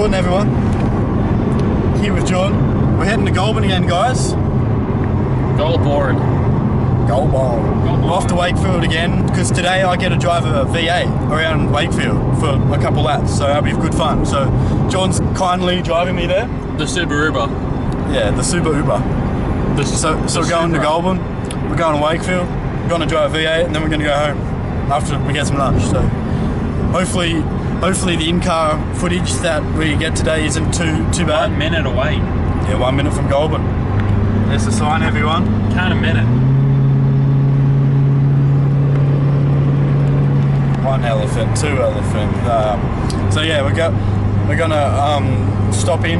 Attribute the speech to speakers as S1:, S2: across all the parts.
S1: Jordan, everyone. Here with Jordan. We're heading to Goulburn again, guys.
S2: Goulburn.
S1: We're off to Wakefield again, because today I get to drive a V8 around Wakefield for a couple laps, so that'll be good fun. So Jordan's kindly driving me there.
S2: The Super Uber.
S1: Yeah, the Super Uber. So we're going to Goulburn, we're going to Wakefield, we're going to drive a V8, and then we're going to go home after we get some lunch. So hopefully the in-car footage that we get today isn't too bad.
S2: 1 minute away.
S1: Yeah, 1 minute from Goulburn. There's the sign, everyone.
S2: Can't a minute.
S1: One elephant, two elephant. So yeah, we're gonna stop in.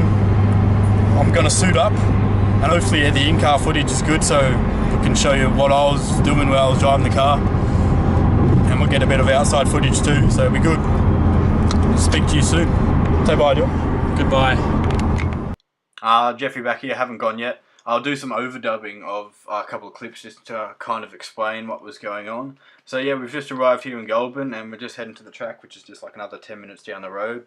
S1: I'm gonna suit up, and hopefully the in-car footage is good, so we can show you what I was doing while I was driving the car, and we'll get a bit of outside footage too. So it'll be good. Speak to you soon. Say bye, Joe.
S2: Goodbye.
S1: Jeffrey back here. Haven't gone yet. I'll do some overdubbing of a couple of clips just to kind of explain what was going on. So yeah, we've just arrived here in Goulburn and we're just heading to the track, which is just like another 10 minutes down the road.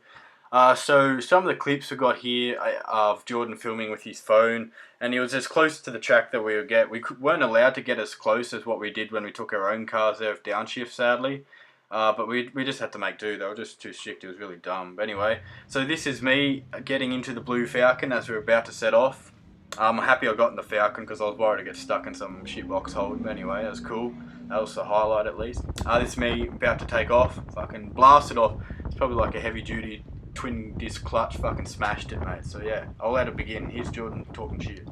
S1: So some of the clips we got here of Jordan filming with his phone, and he was as close to the track that we would get. We weren't allowed to get as close as what we did when we took our own cars there of downshift, sadly. But we just had to make do. They were just too strict. It was really dumb. But anyway, so this is me getting into the blue Falcon as we're about to set off. I'm happy I got in the Falcon because I was worried to get stuck in some shitbox hold. But anyway, that was cool. That was the highlight at least. This is me about to take off. Fucking blasted off. It's probably like a heavy duty twin disc clutch. Fucking smashed it, mate. So yeah, I'll let it begin. Here's Jordan talking shit.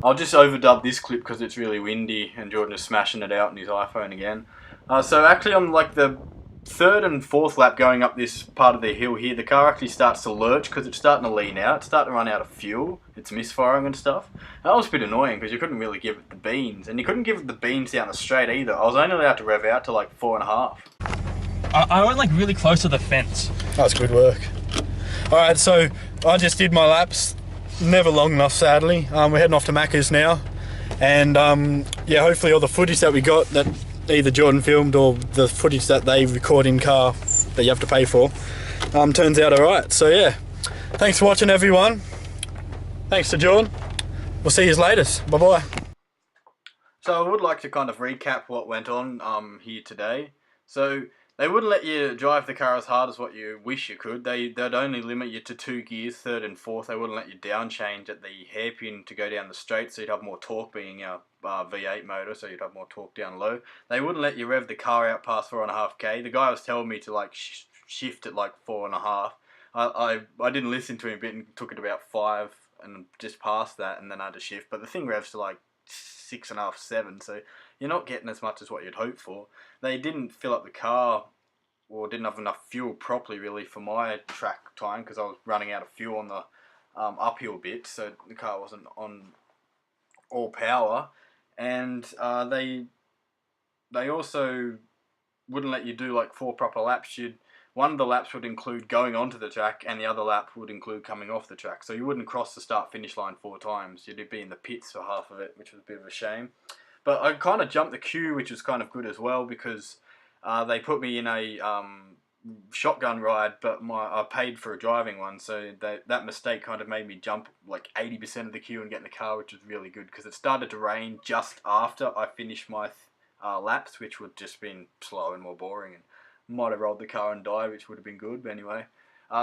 S1: I'll just overdub this clip because it's really windy and Jordan is smashing it out on his iPhone again. So actually on like the third and fourth lap going up this part of the hill here, the car actually starts to lurch because it's starting to lean out. It's starting to run out of fuel. It's misfiring and stuff. That was a bit annoying because you couldn't really give it the beans. And you couldn't give it the beans down the straight either. I was only allowed to rev out to like 4.5.
S2: I went like really close to the fence.
S1: That's good work. Alright, so I just did my laps. Never long enough, sadly. We're heading off to Macca's now. And yeah, hopefully all the footage that we got that either Jordan filmed or the footage that they record in car that you have to pay for turns out alright. So yeah, thanks for watching everyone. Thanks to Jordan. We'll see you later. Bye bye. So I would like to kind of recap what went on here today. So they wouldn't let you drive the car as hard as what you wish you could. They'd only limit you to 2 gears, third and fourth. They wouldn't let you down change at the hairpin to go down the straight, so you'd have more torque being a V8 motor, so you'd have more torque down low. They wouldn't let you rev the car out past 4.5k. The guy was telling me to like shift at like 4.5. I didn't listen to him a bit and took it about 5 and just past that, and then I had to shift. But the thing revs to like 6.5, 7, so you're not getting as much as what you'd hope for. They didn't fill up the car, or didn't have enough fuel properly really for my track time, because I was running out of fuel on the uphill bit, so the car wasn't on all power. And they also wouldn't let you do like 4 proper laps. One of the laps would include going onto the track, and the other lap would include coming off the track. So you wouldn't cross the start-finish line 4 times. You'd be in the pits for half of it, which was a bit of a shame. But I kind of jumped the queue, which was kind of good as well, because they put me in a shotgun ride, but I paid for a driving one, so that mistake kind of made me jump like 80% of the queue and get in the car, which was really good, because it started to rain just after I finished my laps, which would just been slow and more boring, and might have rolled the car and died, which would have been good, but anyway.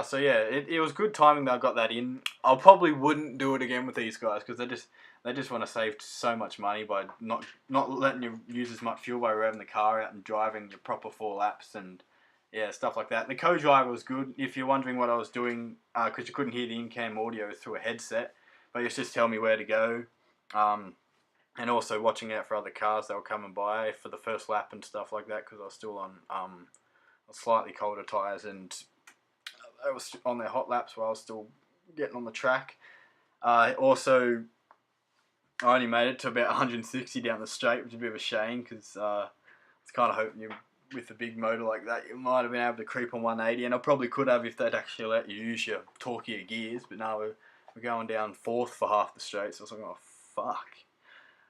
S1: So yeah, it was good timing that I got that in. I probably wouldn't do it again with these guys, because they just want to save so much money by not letting you use as much fuel by revving the car out and driving your proper 4 laps and yeah, stuff like that. The co-driver was good. If you're wondering what I was doing, because you couldn't hear the in-cam audio through a headset, but he was just telling me where to go, and also watching out for other cars that were coming by for the first lap and stuff like that, because I was still on slightly colder tyres, and I was on their hot laps while I was still getting on the track. Also, I only made it to about 160 down the straight, which is a bit of a shame, because it's kind of hoping you, with a big motor like that, you might have been able to creep on 180, and I probably could have if they'd actually let you use your torquier gears, but no, we're going down 4th for half the straight, so I was like, oh, fuck.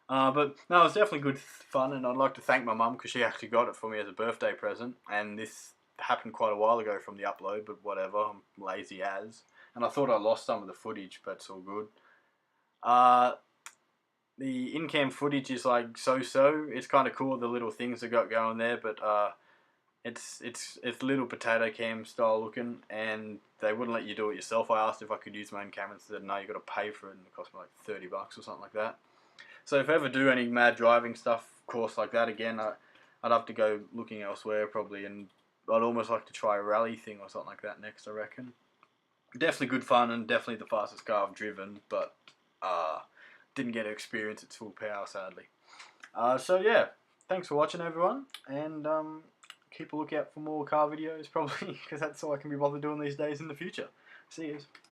S1: But no, it was definitely good fun, and I'd like to thank my mum, because she actually got it for me as a birthday present, and this happened quite a while ago from the upload, but whatever, I'm lazy as. And I thought I lost some of the footage, but it's all good. The in-cam footage is like so-so. It's kind of cool, the little things they got going there, but it's little potato cam style looking, and they wouldn't let you do it yourself. I asked if I could use my own camera, and they said no, you got to pay for it, and it cost me like $30 or something like that. So if I ever do any mad driving stuff, course like that again, I'd have to go looking elsewhere probably, and I'd almost like to try a rally thing or something like that next, I reckon. Definitely good fun, and definitely the fastest car I've driven, but didn't get to experience its full power, sadly. So yeah, thanks for watching everyone, and keep a lookout for more car videos probably, because that's all I can be bothered doing these days in the future. See you.